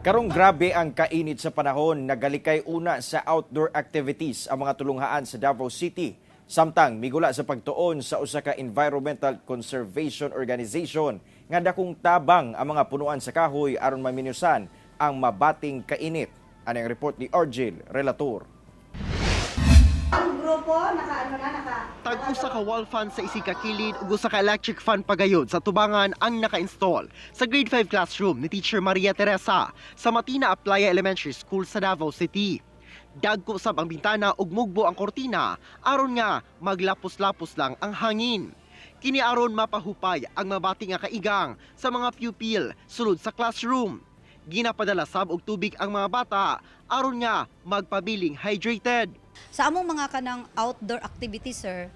Karong grabe ang kainit sa panahon, nagalikay una sa outdoor activities ang mga tulunghaan sa Davao City. Samtang migula sa pagtuon sa usa ka environmental conservation organization nga dakong tabang ang mga punuan sa kahoy aron maminusan ang mabating kainit. Ano ang report ni Argel Relator? Ang grupo, Tag-usa ka wall fan sa isig ka kilid ug usa ka electric fan pagayod sa tubangan ang naka-install sa grade 5 classroom ni Teacher Maria Teresa sa Matina Aplaya Elementary School sa Davao City. Dagko sab ang bintana ug mugbo ang kortina aron nga maglapos-lapos lang ang hangin. Kini aron mapahupay ang mabati nga kaigang sa mga pupil sulod sa classroom. Ginapadala sab og tubig ang mga bata aron nga magpabiling hydrated. sa among mga kanang outdoor activities, sir,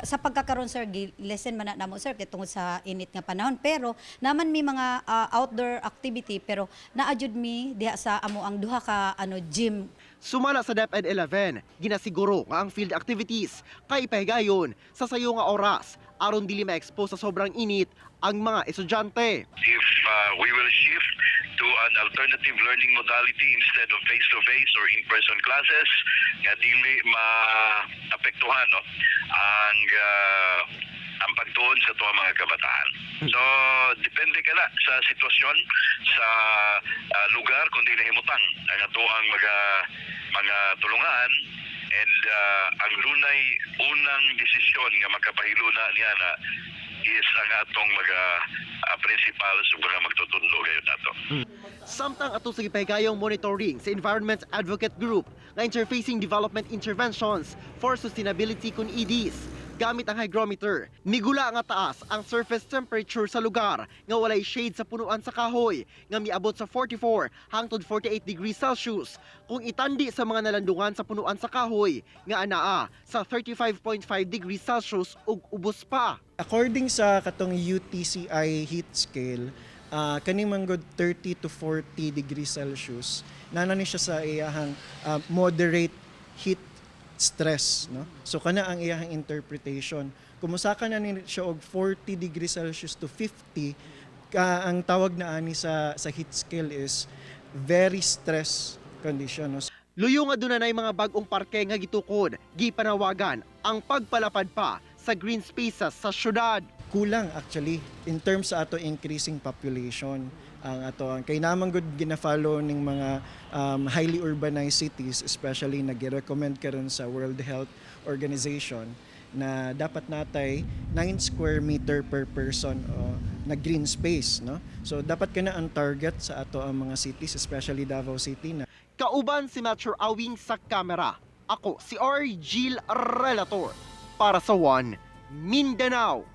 sa pagkakaroon, sir, lesson man na mo, sir, kay tungod sa init nga panahon. Pero naman mi mga outdoor activity, pero naadjud mi diha sa amo ang duha ka gym. Sumala sa DepEd 11, ginasiguro nga ang field activities kay ipahigayon sa sayo nga oras aron dili ma-expose sa sobrang init ang mga estudyante. If we will shift to an alternative learning modality instead of face-to-face or in-person classes, nga dili maapektuhan ang pagtuon sa tuwa mga kabataan. So, depende ka na sa sitwasyon, sa lugar kung di nahimutang ang atuang mga tulungan. And ang lunay unang desisyon nga makapahiluna niya na is ang atong mga principal sa mga magtutundo kayo nato. Samtang ato sa gipahigayong monitoring sa Environment Advocate Group nga Interfacing Development Interventions for Sustainability kun EDs, gamit ang hygrometer, migula nga taas ang surface temperature sa lugar nga walay shade sa punuan sa kahoy nga miabot sa 44 hangtod 48 degrees Celsius kung itandi sa mga nalandungan sa punuan sa kahoy nga anaa sa 35.5 degrees Celsius ug ubos pa. According sa katong UTCI heat scale, kaning manggod 30 to 40 degrees Celsius, nana ni siya sa iyahang moderate heat stress, no? So kana ang iyahang interpretation. Kumusaka na ni siya og 40 degrees Celsius to 50, ang tawag na ani sa heat scale is very stress condition, no? Luyo nga dunay mga bag-ong parke nga gitukod, gipanawagan ang pagpalapad pa sa green spaces sa syudad. Kulang actually in terms sa ato increasing population ang ato kay namang good gina-follow ning mga highly urbanized cities, especially nag-recommend karon sa World Health Organization na dapat natay 9 square meter per person na green space, no? So dapat kana ang target sa ato ang mga cities, especially Davao City na. Kauban si Metro Awing sa kamera. Ako si Argel Relator para sa One Mindanao.